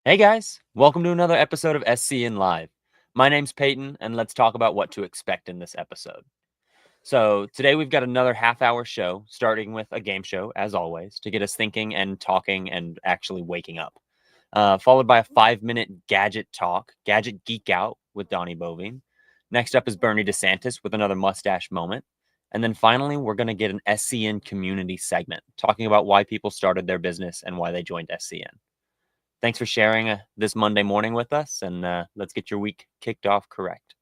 Hey guys, welcome to another episode of SCN Live. My name's Peyton, and let's talk about what to expect in this episode. So today we've got another half-hour show, starting with a game show, as always, to get us thinking and talking and actually waking up. Followed by a 5-minute gadget geek out with Donnie Bovine. Next up is Bernie DeSantis with another mustache moment. And then finally, we're going to get an SCN community segment, talking about why people started their business and why they joined SCN. Thanks for sharing this Monday morning with us, and let's get your week kicked off correct.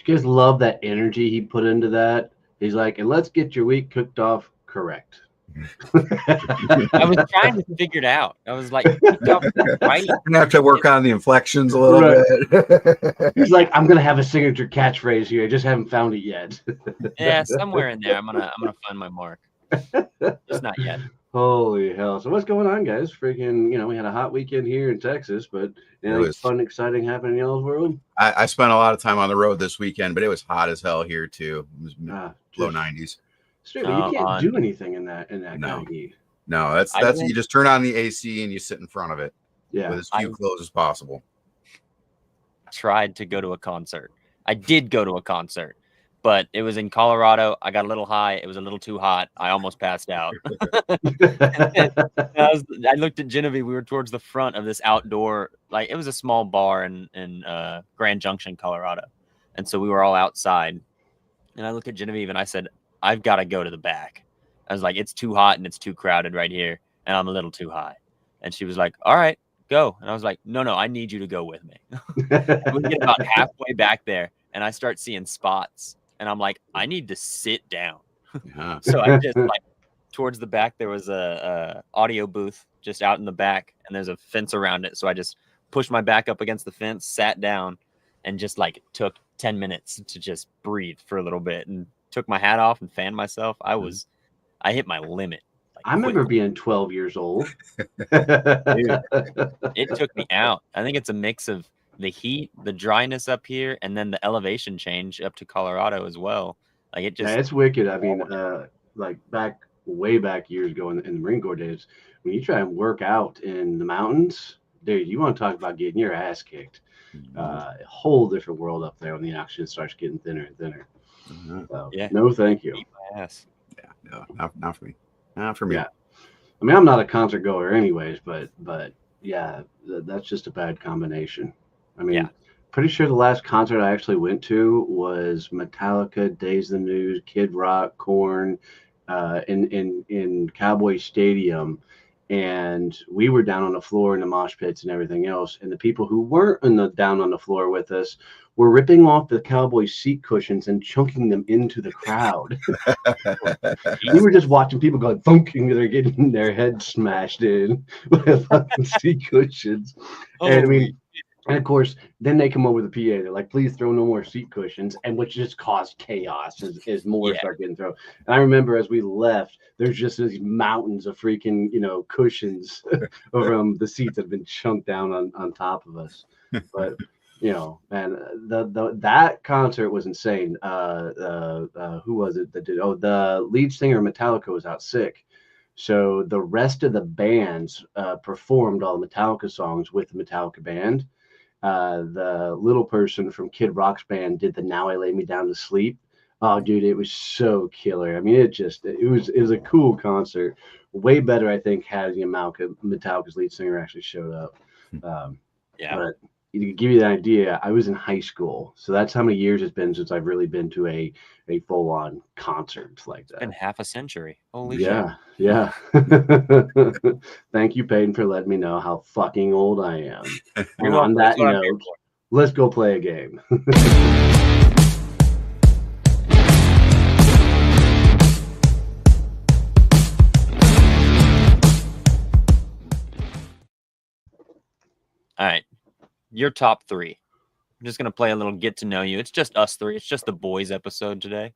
You guys love that energy he put into that. He's like, and let's get your week cooked off correct. I was trying to figure it out. I was like, right? I'm gonna have to work on the inflections a little bit. He's like, I'm gonna have a signature catchphrase here. I just haven't found it yet. Yeah, somewhere in there. I'm gonna find my mark. Just not yet. Holy hell! So what's going on, guys? Freaking, we had a hot weekend here in Texas, but anything fun, exciting happening in y'all's world? I spent a lot of time on the road this weekend, but it was hot as hell here too. It was low 90s. Straight, you can't do anything in that kind of heat. No, that's you just turn on the AC and you sit in front of it. Yeah, with as few clothes as possible. Tried to go to a concert. I did go to a concert, but it was in Colorado. I got a little high. It was a little too hot. I almost passed out. I looked at Genevieve. We were towards the front of this outdoor, like it was a small bar in Grand Junction, Colorado. And so we were all outside. And I looked at Genevieve and I said, I've got to go to the back. I was like, it's too hot and it's too crowded right here. And I'm a little too high. And she was like, all right, go. And I was like, no, I need you to go with me. We get about halfway back there and I start seeing spots. And I'm like, I need to sit down. Yeah. So I just towards the back, there was a audio booth just out in the back, and there's a fence around it. So I just pushed my back up against the fence, sat down, and just took 10 minutes to just breathe for a little bit, and took my hat off and fanned myself. I hit my limit. I remember being 12 years old. Dude, it took me out. I think it's a mix of the heat, the dryness up here, and then the elevation change up to Colorado as well. It's wicked. I mean, way back years ago in the Marine Corps days, when you try and work out in the mountains, dude, you want to talk about getting your ass kicked. A whole different world up there when the oxygen starts getting thinner and thinner. So, no, thank you. Eat my ass. Yeah, no, not for me. Not for me. Yeah. I mean, I'm not a concert goer anyways, but yeah, that's just a bad combination. I mean, pretty sure the last concert I actually went to was Metallica, Days of the News, Kid Rock, Korn, in Cowboy Stadium, and we were down on the floor in the mosh pits and everything else, and the people who weren't down on the floor with us were ripping off the Cowboy seat cushions and chunking them into the crowd. We were just watching people go thunking, they're getting their heads smashed in with fucking seat cushions. And I mean, and of course, then they come over the PA. They're like, please throw no more seat cushions, and which just caused chaos as more start getting thrown. And I remember as we left, there's just these mountains of freaking, cushions from the seats that have been chunked down on top of us. But, man, that concert was insane. Who was it that did? Oh, the lead singer of Metallica was out sick. So the rest of the bands performed all the Metallica songs with the Metallica band. The little person from Kid Rock's band did the Now I Lay Me Down to Sleep. Oh, dude, it was so killer. I mean, it was a cool concert. Way better, I think, had Metallica's lead singer actually showed up. But to give you an idea, I was in high school, so that's how many years it's been since I've really been to a full-on concert like that. It's been half a century. Holy shit. Yeah. Thank you, Peyton, for letting me know how fucking old I am. And on that note, let's go play a game. All right. Your top 3. I'm just going to play a little get to know you. It's just us 3. It's just the boys episode today.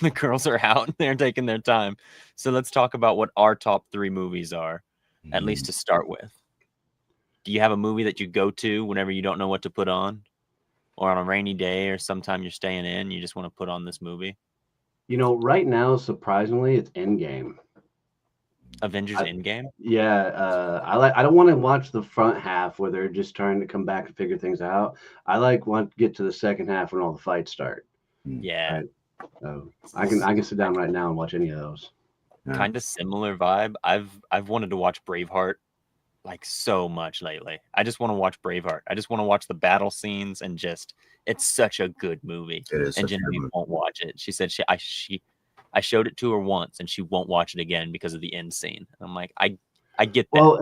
The girls are out and they're taking their time. So let's talk about what our top 3 movies are, at least to start with. Do you have a movie that you go to whenever you don't know what to put on? Or on a rainy day or sometime you're staying in, you just want to put on this movie? Right now, surprisingly, it's Endgame. Avengers Endgame? Yeah, I don't want to watch the front half where they're just trying to come back and figure things out. I want to get to the second half when all the fights start. Yeah. I can sit down right now and watch any of those. Kind of similar vibe. I've wanted to watch Braveheart like so much lately. I just want to watch Braveheart. I just want to watch the battle scenes and it's such a good movie. It is. And Genevieve won't watch it. She said I showed it to her once and she won't watch it again because of the end scene. I'm like, I get that. Well,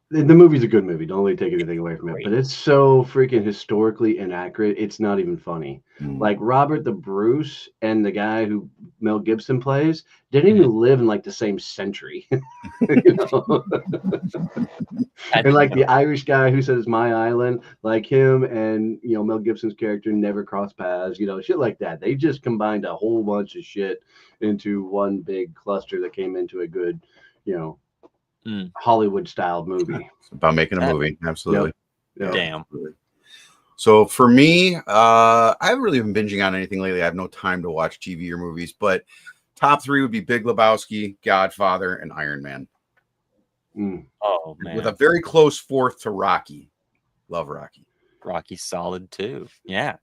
and the movie's a good movie. Don't really take anything away from it, but it's so freaking historically inaccurate. It's not even funny. Like Robert the Bruce and the guy who Mel Gibson plays didn't even live in like the same century. And like the Irish guy who says "My Island," like him and Mel Gibson's character never crossed paths. Shit like that. They just combined a whole bunch of shit into one big cluster that came into a good, Hollywood style movie. It's about making a movie. Absolutely. Yep. Damn. So for me, I haven't really been binging on anything lately. I have no time to watch TV or movies, but top 3 would be Big Lebowski, Godfather, and Iron Man. Oh man. With a very close 4th to Rocky. Love Rocky. Rocky's solid too. Yeah.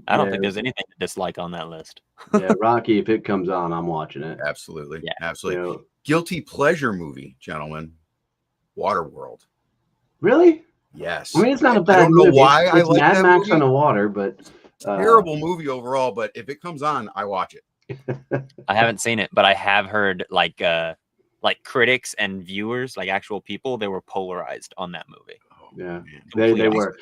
I don't think there's anything to dislike on that list. Yeah, Rocky, if it comes on, I'm watching it. Absolutely. Yeah. Absolutely. Guilty pleasure movie, gentlemen. Waterworld. Really? Yes. I mean, it's not a bad I don't movie. know why I it's like Mad that Max movie. on the water, but terrible movie overall. But if it comes on, I watch it. I haven't seen it, but I have heard like critics and viewers, like actual people, they were polarized on that movie. Yeah, they were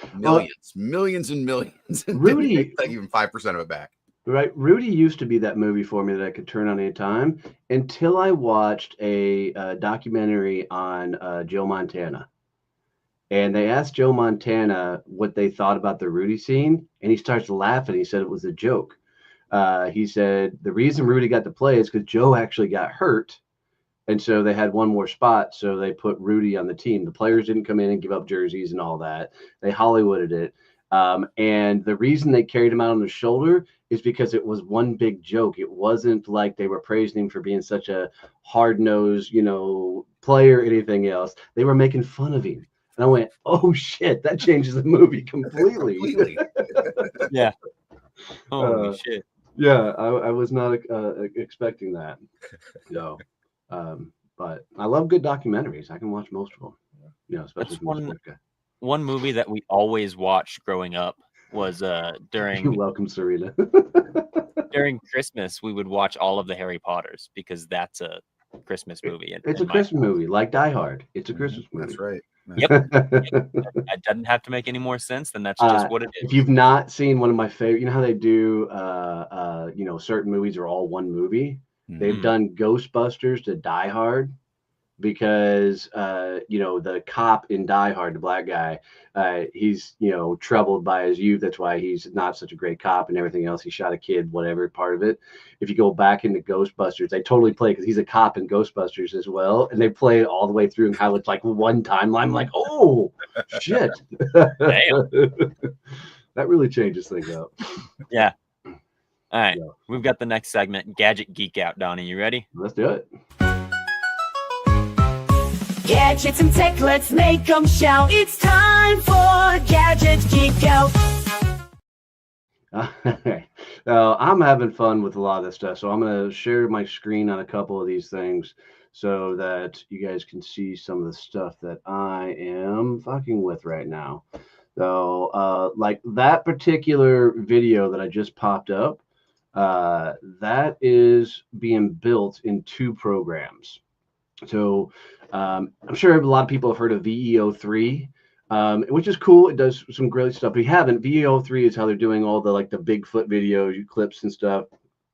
millions and millions. Rudy, like even 5% of it back. Right, Rudy used to be that movie for me that I could turn on any time until I watched a documentary on Joe Montana, and they asked Joe Montana what they thought about the Rudy scene, and he starts laughing. He said it was a joke. He said the reason Rudy got to play is because Joe actually got hurt. And so they had one more spot, so they put Rudy on the team. The players didn't come in and give up jerseys and all that. They Hollywooded it. And the reason they carried him out on their shoulder is because it was one big joke. It wasn't like they were praising him for being such a hard-nosed, player or anything else. They were making fun of him. And I went, oh, shit, that changes the movie completely. Yeah. Holy shit. Yeah, I was not expecting that. No. But I love good documentaries. I can watch most of them. Especially one movie that we always watched growing up was during You're welcome, Serena. during Christmas. We would watch all of the Harry Potters because that's a Christmas movie. It's a Christmas movie, like Die Hard. It's a Christmas movie. That's right. Yep. It doesn't have to make any more sense than that's just what it is. If you've not seen one of my favorite, how they do, certain movies are all one movie. They've done Ghostbusters to Die Hard because, the cop in Die Hard, the black guy, he's, troubled by his youth. That's why he's not such a great cop and everything else. He shot a kid, whatever part of it. If you go back into Ghostbusters, they totally play because he's a cop in Ghostbusters as well. And they play it all the way through and how it's like one timeline. I'm like, oh, shit. Damn. That really changes things up. Yeah. All right, we've got the next segment, Gadget Geek Out. Donnie, you ready? Let's do it. Gadgets and tech, let's make them shout. It's time for Gadget Geek Out. I'm having fun with a lot of this stuff, so I'm going to share my screen on a couple of these things so that you guys can see some of the stuff that I am fucking with right now. So, like that particular video that I just popped up, that is being built in 2 programs. So I'm sure a lot of people have heard of VEO3, which is cool. It does some great stuff. If you haven't, VEO3 is how they're doing all the Bigfoot videos, clips and stuff,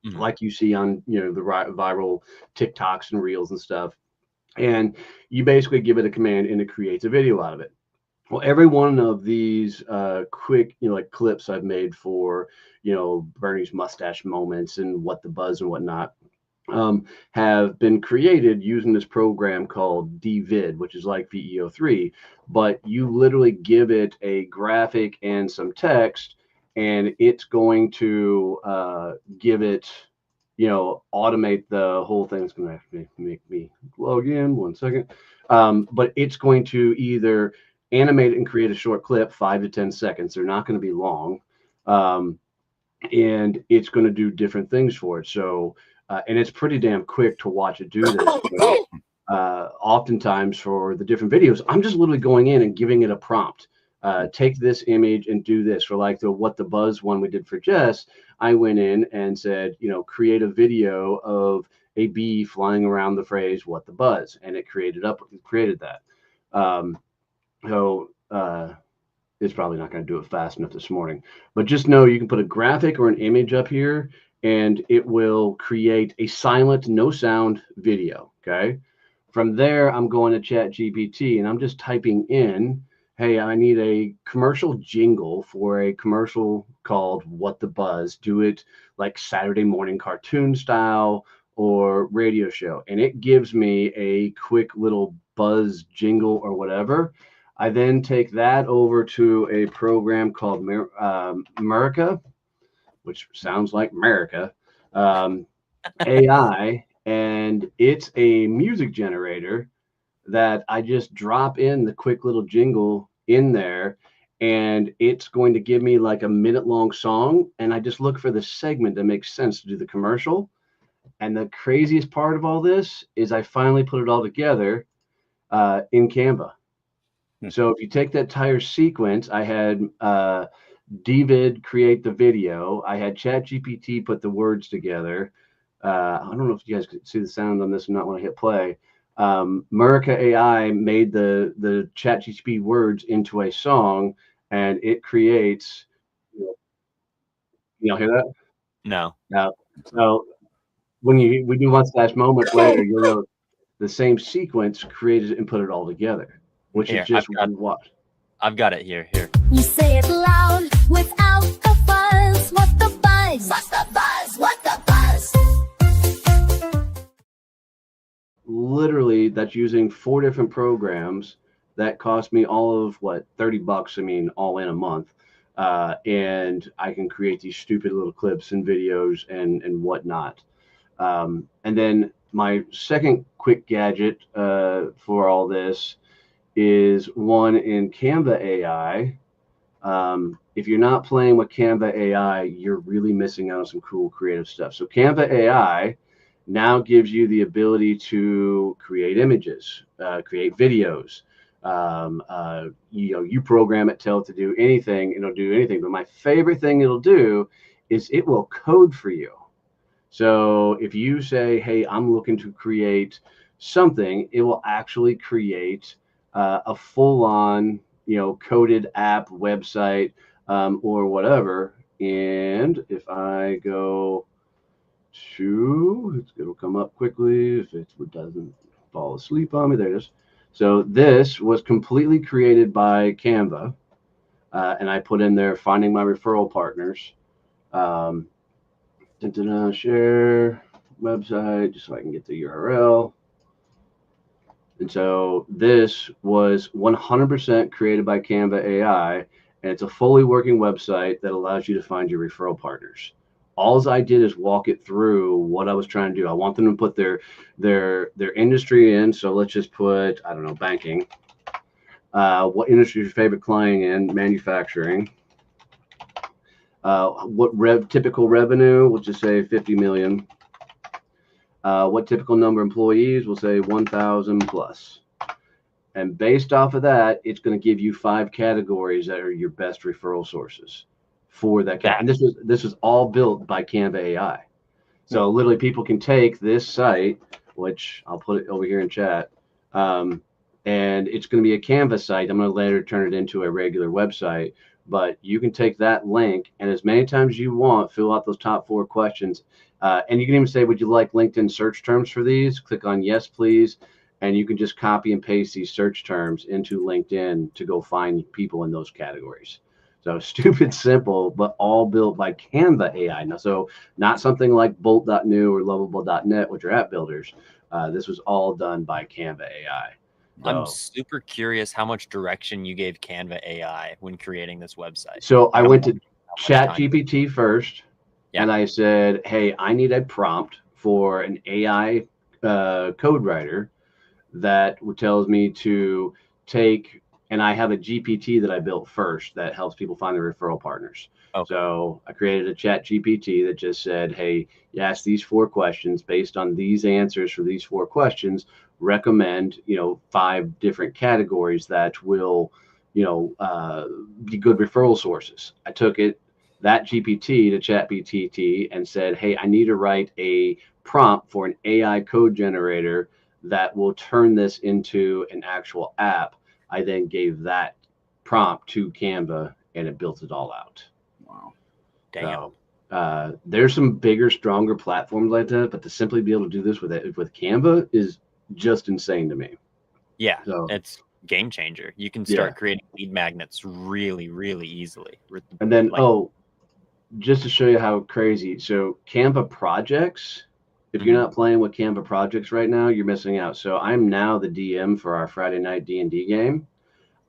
like you see on the viral TikToks and reels and stuff. And you basically give it a command and it creates a video out of it. Well, every one of these quick, like clips I've made for, Bernie's mustache moments and what the buzz and whatnot, have been created using this program called DVid, which is like VEO3, but you literally give it a graphic and some text, and it's going to give it, automate the whole thing. It's going to actually make me log in 1 second. But it's going to either animate it and create a short clip, 5 to 10 seconds. They're not going to be long. And it's going to do different things for it. So, and it's pretty damn quick to watch it do this. So, oftentimes for the different videos, I'm just literally going in and giving it a prompt. Take this image and do this. For like the What the Buzz one we did for Jess, I went in and said, create a video of a bee flying around the phrase "What the Buzz," and it created that. So it's probably not going to do it fast enough this morning, but just know you can put a graphic or an image up here and it will create a silent, no sound video. Okay. From there, I'm going to Chat GPT and I'm just typing in, hey, I need a commercial jingle for a commercial called What the Buzz. Do it like Saturday morning cartoon style or radio show. And it gives me a quick little buzz jingle or whatever. I then take that over to a program called America, which sounds like America, AI, and it's a music generator that I just drop in the quick little jingle in there, and it's going to give me like a minute-long song, and I just look for the segment that makes sense to do the commercial. And the craziest part of all this is I finally put it all together in Canva. So if you take that entire sequence, I had DVid create the video. I had ChatGPT put the words together. I don't know if you guys could see the sound on this and not want to hit play. Murica AI made the ChatGPT words into a song, and it creates. You hear that? No. So when you mustache moments later, you'll know the same sequence created and put it all together. Which Here, is just what? I've got it here. You say it loud without a fuzz. What the buzz? What's the buzz? What the buzz? Literally, that's using 4 different programs that cost me all of what, $30. I mean, all in a month. And I can create these stupid little clips and videos and whatnot. And then my second quick gadget for all this is one in Canva AI. If you're not playing with Canva AI, you're really missing out on some cool creative stuff. So Canva AI now gives you the ability to create images, create videos. You program it, tell it to do anything, it'll do anything. But my favorite thing it'll do is it will code for you. So if you say, hey, I'm looking to create something, it will actually create a full-on, coded app, website, or whatever. And if I go to, it'll come up quickly if it doesn't fall asleep on me. There it is. So this was completely created by Canva, and I put in there finding my referral partners. Share website just so I can get the URL. And so this was 100% created by Canva AI, and it's a fully working website that allows you to find your referral partners. All I did is walk it through what I was trying to do. I want them to put their industry in. So let's just put, I don't know, banking. What industry is your favorite client in? Manufacturing. What typical revenue? We'll just say 50 million. What typical number of employees? We'll say 1,000 plus. And based off of that, it's going to give you 5 categories that are your best referral sources for that. And this was all built by Canva AI. So literally people can take this site, which I'll put it over here in chat, and it's going to be a Canva site. I'm going to later turn it into a regular website, but you can take that link and as many times as you want, fill out those top 4 questions. And you can even say, would you like LinkedIn search terms for these? Click on yes, please. and you can just copy and paste these search terms into LinkedIn to go find people in those categories. So stupid simple, but all built by Canva AI. Now, so not something like Bolt.new or Lovable.net, which are app builders. This was all done by Canva AI. I'm super curious how much direction you gave Canva AI when creating this website. So I went to ChatGPT first, and I said, hey, I need a prompt for an AI code writer that tells me to take, and I have a GPT that I built first that helps people find their referral partners. Okay. So I created a ChatGPT that just said, hey, you ask these 4 questions based on these answers for these 4 questions, recommend, 5 different categories that will, be good referral sources. I took that GPT to ChatGPT and said, hey, I need to write a prompt for an AI code generator that will turn this into an actual app. I then gave that prompt to Canva and it built it all out. Wow. Damn. So, there's some bigger, stronger platforms like that, but to simply be able to do this with Canva is just insane to me. Yeah, so, it's game changer. You can start creating lead magnets really, really easily. And then, just to show you how crazy. So Canva projects, if you're not playing with Canva projects right now, you're missing out. So I'm now the DM for our Friday night D&D game.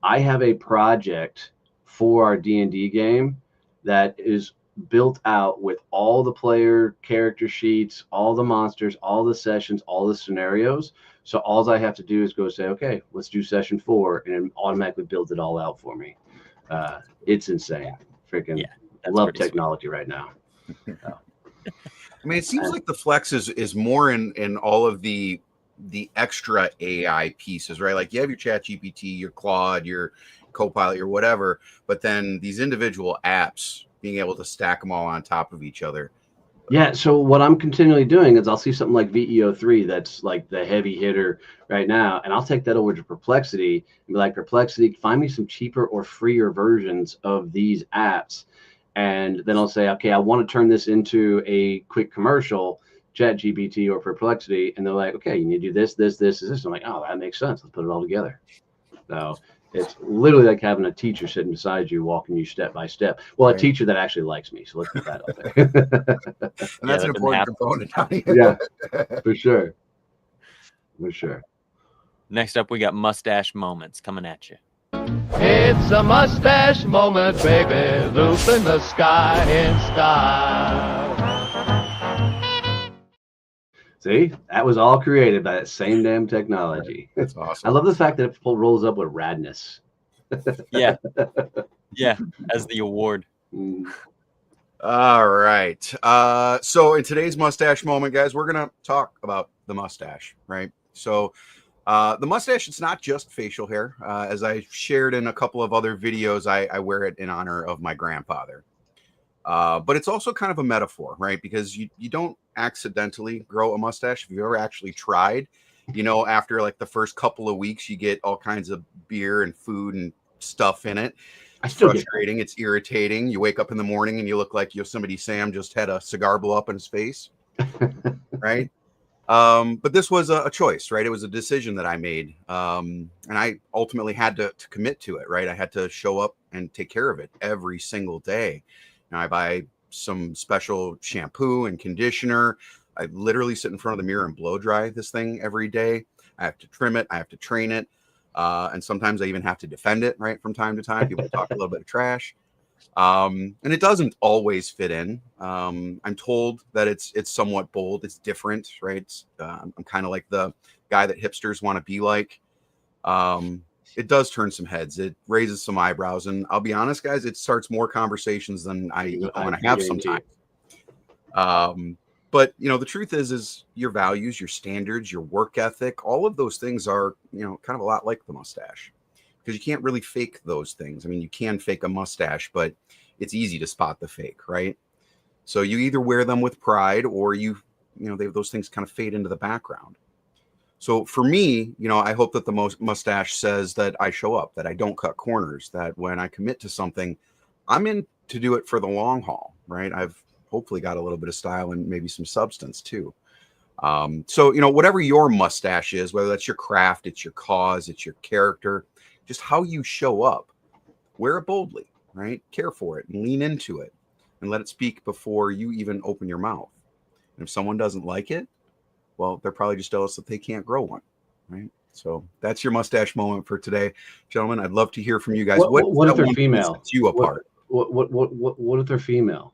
I have a project for our D&D game that is built out with all the player character sheets, all the monsters, all the sessions, all the scenarios. So all I have to do is go say, okay, let's do session 4, and it automatically builds it all out for me. It's insane. Freaking love technology right now. I mean, it seems like the flex is more in all of the extra AI pieces, right? Like you have your ChatGPT, your Claude, your Copilot, your whatever, but then these individual apps, being able to stack them all on top of each other. Yeah, so what I'm continually doing is I'll see something like VEO3 that's like the heavy hitter right now, and I'll take that over to Perplexity and be like, Perplexity, find me some cheaper or freer versions of these apps. And then I'll say, okay, I want to turn this into a quick commercial, ChatGPT or Perplexity, and they're like, okay, you need to do this, this, this, this. I'm like, oh, that makes sense. Let's put it all together. So it's literally like having a teacher sitting beside you, walking you step by step. Well, a teacher that actually likes me. So let's put that up there. And that's an important component. Yeah, for sure. For sure. Next up, we got mustache moments coming at you. It's a mustache moment, baby, loop in the sky in style. See, that was all created by that same damn technology. That's awesome. I love the fact that it rolls up with radness. Yeah. Yeah, as the award. All right. So in today's mustache moment, guys, we're going to talk about the mustache, right? So the mustache, it's not just facial hair. As I shared in a couple of other videos, I wear it in honor of my grandfather. But it's also kind of a metaphor, right? Because you don't accidentally grow a mustache. If you've ever actually tried, after like the first couple of weeks, you get all kinds of beer and food and stuff in it. It's frustrating. It's irritating. You wake up in the morning and you look like Yosemite Sam just had a cigar blow up in his face, right? But this was a choice, right? It was a decision that I made. And I ultimately had to commit to it, right? I had to show up and take care of it every single day. Now I buy some special shampoo and conditioner. I literally sit in front of the mirror and blow dry this thing every day. I have to trim it. I have to train it. And sometimes I even have to defend it, right? From time to time, people talk a little bit of trash. And it doesn't always fit in. I'm told that it's somewhat bold. It's different, right? I'm kind of like the guy that hipsters want to be like. It does turn some heads. It raises some eyebrows. And I'll be honest, guys, it starts more conversations than I want to have sometimes. But, the truth is your values, your standards, your work ethic, all of those things are, kind of a lot like the mustache. Because you can't really fake those things. I mean, you can fake a mustache, but it's easy to spot the fake, right? So you either wear them with pride or those things kind of fade into the background. So for me, I hope that the mustache says that I show up, that I don't cut corners, that when I commit to something, I'm in to do it for the long haul, right? I've hopefully got a little bit of style and maybe some substance too. So, whatever your mustache is, whether that's your craft, it's your cause, it's your character, just how you show up, wear it boldly, right? Care for it and lean into it and let it speak before you even open your mouth. And if someone doesn't like it, well, they're probably just jealous that they can't grow one, right? So that's your mustache moment for today, gentlemen. I'd love to hear from you guys. What if they're female? Sets you apart? What if they're female?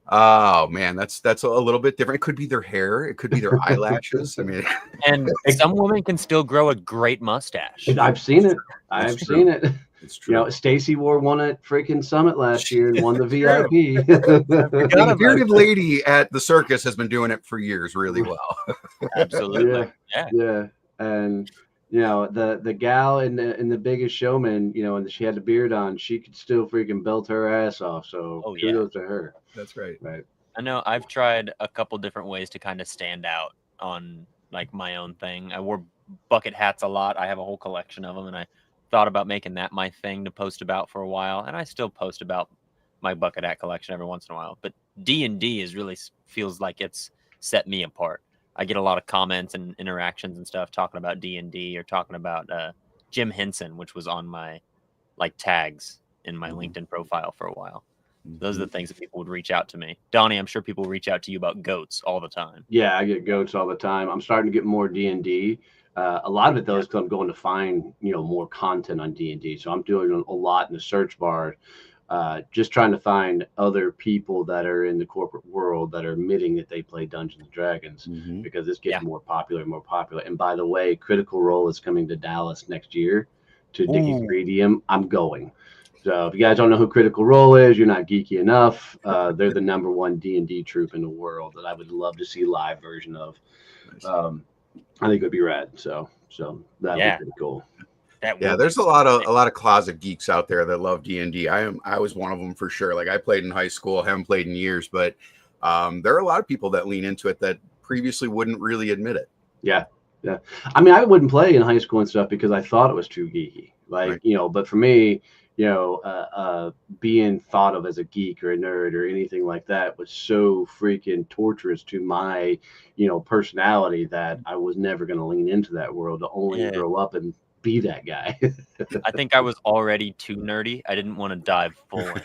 Oh man, that's a little bit different. It could be their hair, it could be their eyelashes. I mean, and some women can still grow a great mustache. I've seen it. I've seen it. It's true. Stacy wore one at freaking Summit last year and won the VIP. The bearded lady at the circus has been doing it for years really well. Absolutely. Yeah. And the gal in the Biggest Showman, and she had the beard on, she could still freaking belt her ass off. So kudos to her. That's right. I know I've tried a couple different ways to kind of stand out on like my own thing. I wore bucket hats a lot. I have a whole collection of them, and I thought about making that my thing to post about for a while. And I still post about my bucket hat collection every once in a while. But D&D feels like it's set me apart. I get a lot of comments and interactions and stuff talking about D&D or talking about Jim Henson, which was on my like tags in my LinkedIn profile for a while. Those are the things that people would reach out to me. Donnie, I'm sure people reach out to you about goats all the time. Yeah, I get goats all the time. I'm starting to get more D&D. A lot of it, though, is because I'm going to find, more content on D&D. So I'm doing a lot in the search bar, just trying to find other people that are in the corporate world that are admitting that they play Dungeons and Dragons, because it's getting more popular and more popular. And by the way, Critical Role is coming to Dallas next year to Dickie Gredium. I'm going. So if you guys don't know who Critical Role is, you're not geeky enough. They're the #1 D&D troupe in the world that I would love to see live version of. I think it would be rad. So that would be pretty cool. There's a lot of closet geeks out there that love D&D. I was one of them for sure. Like I played in high school, haven't played in years, but there are a lot of people that lean into it that previously wouldn't really admit it. Yeah. I mean, I wouldn't play in high school and stuff because I thought it was too geeky. But for me, being thought of as a geek or a nerd or anything like that was so freaking torturous to my, personality that I was never going to lean into that world to only grow up and be that guy. I think I was already too nerdy. I didn't want to dive full in.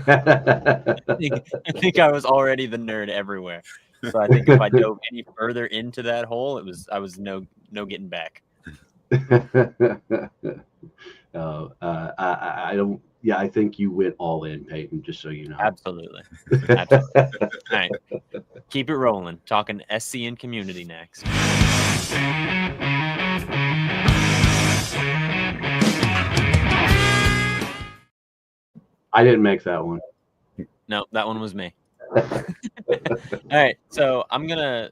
I think I was already the nerd everywhere. So I think if I dove any further into that hole, I was no getting back. I don't. Yeah, I think you went all in, Peyton. Just so you know. Absolutely. All right, keep it rolling. Talking SCN community next. I didn't make that one. No, that one was me. All right, so a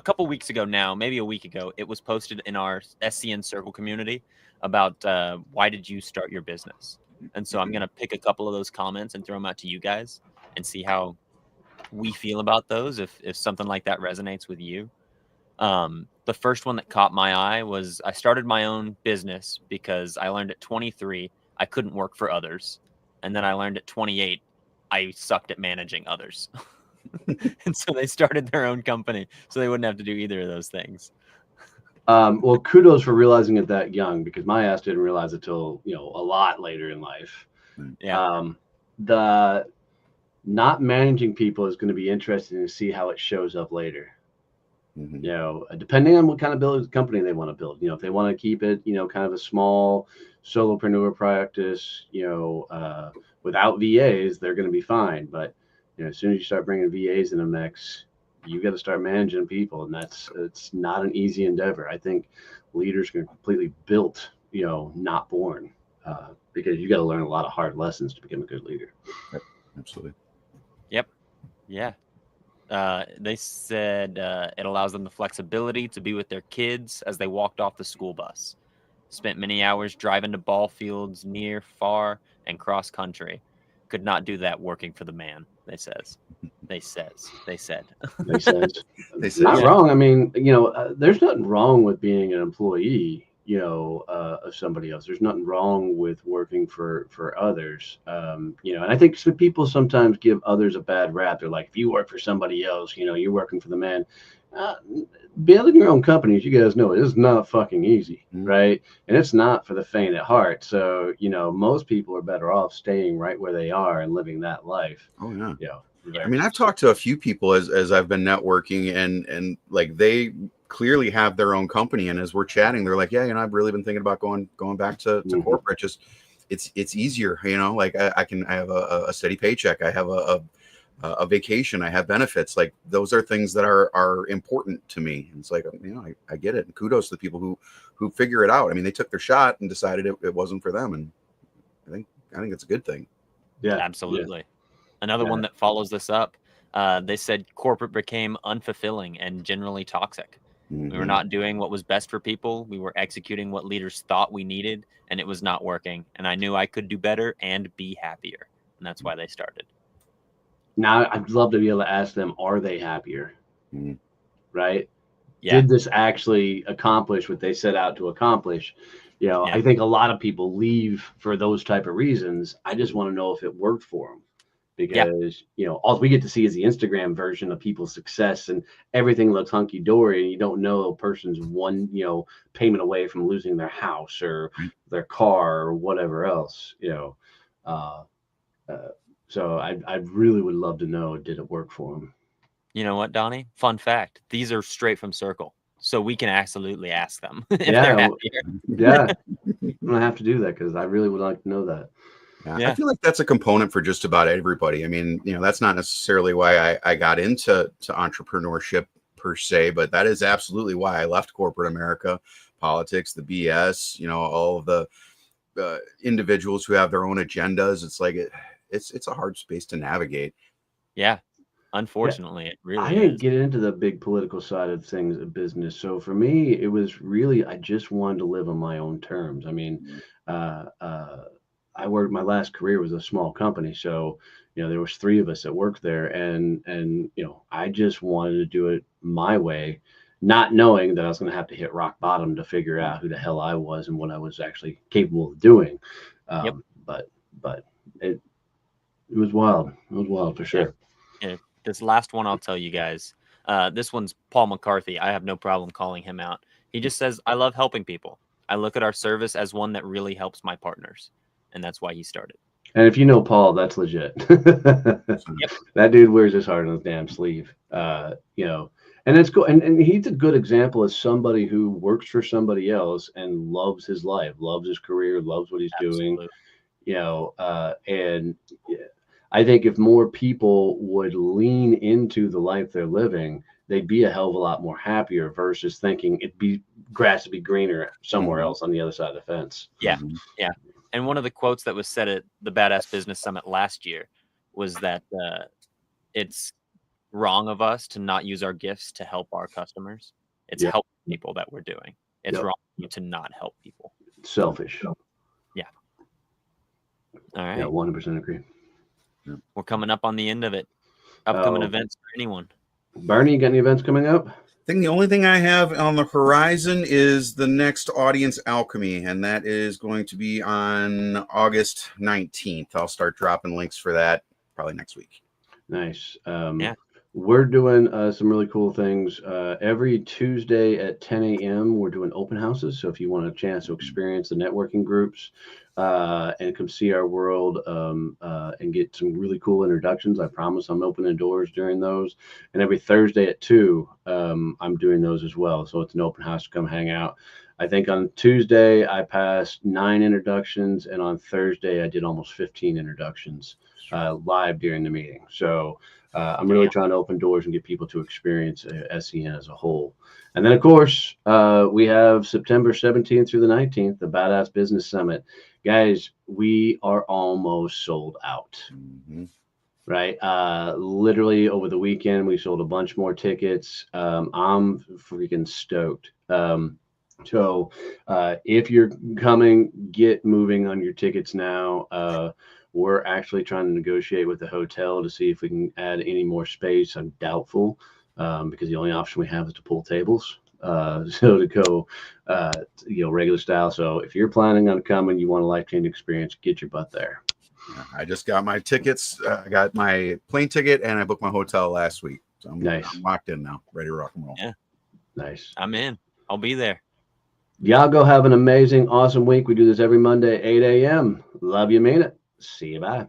couple weeks ago now, maybe a week ago, it was posted in our SCN Circle community about why did you start your business? And so I'm going to pick a couple of those comments and throw them out to you guys and see how we feel about those, if something like that resonates with you. The first one that caught my eye was I started my own business because I learned at 23 I couldn't work for others. And then I learned at 28 I sucked at managing others. And so they started their own company so they wouldn't have to do either of those things. Well, kudos for realizing it that young, because my ass didn't realize it till, a lot later in life. Yeah. The not managing people is going to be interesting to see how it shows up later. Depending on what kind of company they want to build. If they want to keep it, kind of a small solopreneur practice, without VAs, they're going to be fine. But as soon as you start bringing VAs in the mix, you got to start managing people, and it's not an easy endeavor. I think leaders are completely built, not born, because you got to learn a lot of hard lessons to become a good leader. Yep, absolutely. Yep. Yeah. They said it allows them the flexibility to be with their kids as they walked off the school bus. Spent many hours driving to ball fields near, far, and cross country. Could not do that working for the man, they said. Not wrong. I mean, there's nothing wrong with being an employee, of somebody else. There's nothing wrong with working for others. And I think people sometimes give others a bad rap. They're like, if you work for somebody else, you're working for the man. uh, building your own companies, you guys know it is not fucking easy, Mhm. right? And it's not for the faint at heart. So, you know, most people are better off staying right where they are and living that life. Oh yeah. You know, I mean, I've talked to a few people as I've been networking, and like they clearly have their own company, and as we're chatting, they're like, yeah, you know, I've really been thinking about going back to Mhm. corporate. Just it's easier, you know, like I have a steady paycheck, I have a vacation, I have benefits. Like those are things that are important to me. And it's like, you know, I get it. And kudos to the people who figure it out. I mean, they took their shot and decided it wasn't for them, and I think it's a good thing. Yeah. Absolutely. Another Yeah. one that follows this up. They said corporate became unfulfilling and generally toxic. We were Mhm. not doing what was best for people. We were executing what leaders thought we needed, and it was not working. And I knew I could do better and be happier. And that's why they started. Now, I'd love to be able to ask them, are they happier? Mhm. Right? Yeah. Did this actually accomplish what they set out to accomplish? You know, Yeah. I think a lot of people leave for those type of reasons. I just want to know if it worked for them, because you know, all we get to see is the Instagram version of people's success, and everything looks hunky dory, and you don't know a person's one, you know, payment away from losing their house or Right. their car or whatever else, you know. Uh, uh, so I really would love to know, did it work for them? You know what, Donnie? Fun fact. These are straight from Circle. So we can absolutely ask them if Yeah, they're well, happier. yeah, I'm gonna have to do that because I really would like to know that. Yeah, I Yeah. feel like that's a component for just about everybody. I mean, you know, that's not necessarily why I got into entrepreneurship per se, but that is absolutely why I left corporate America, politics, the BS, you know, all of the individuals who have their own agendas. It's like it's a hard space to navigate. Yeah. Yeah, Unfortunately, it I really didn't is. get into the big political side of things of business. So for me, it was really, I just wanted to live on my own terms. I mean, uh, uh, I worked, my last career was a small company. So, you know, there was three of us that worked there, and, you know, I just wanted to do it my way, not knowing that I was going to have to hit rock bottom to figure out who the hell I was and what I was actually capable of doing. Yep. But it was wild. It was wild for Yeah. sure. Yeah. This last one I'll tell you guys. This one's Paul McCarthy. I have no problem calling him out. He just says, I love helping people. I look at our service as one that really helps my partners. And that's why he started. And if you know Paul, that's legit. That dude wears his heart on his damn sleeve. You know, and it's cool. And he's a good example of somebody who works for somebody else and loves his life, loves his career, loves what he's doing. Absolutely. You know, and yeah, I think if more people would lean into the life they're living, they'd be a hell of a lot more happier versus thinking it'd be grass to be greener somewhere Mhm. else on the other side of the fence. Yeah. Mhm. Yeah. And one of the quotes that was said at the Badass Business Summit last year was that it's wrong of us to not use our gifts to help our customers. It's Yeah. helping people that we're doing. It's Yep. wrong to not help people. Selfish. Yeah. All right. Yeah, 100% agree. We're coming up on the end of it. Upcoming Oh, events for anyone. Bernie, you got any events coming up? I think the only thing I have on the horizon is the next Audience Alchemy, and that is going to be on August 19th. I'll start dropping links for that probably next week. Nice. Yeah. We're doing some really cool things. Every Tuesday at 10 a.m., we're doing open houses. So if you want a chance to experience the networking groups and come see our world and get some really cool introductions, I promise I'm opening doors during those. And every Thursday at 2, I'm doing those as well. So it's an open house to come hang out. I think on Tuesday, I passed 9 introductions, and on Thursday, I did almost 15 introductions live during the meeting. So I'm really trying to open doors and get people to experience SCN as a whole. And then, of course, we have September 17th through the 19th, the Badass Business Summit. Guys, we are almost sold out. Mhm. Right. Literally over the weekend, we sold a bunch more tickets. I'm freaking stoked. So if you're coming, get moving on your tickets now. We're actually trying to negotiate with the hotel to see if we can add any more space. I'm doubtful because the only option we have is to pull tables. So to go, regular style. So if you're planning on coming, you want a life-changing experience, get your butt there. Yeah, I just got my tickets. I got my plane ticket and I booked my hotel last week. So I'm Nice. locked in now, ready to rock and roll. Yeah. Nice. I'm in. I'll be there. Y'all go have an amazing, awesome week. We do this every Monday, 8 a.m. Love you, mean it. See you. Bye.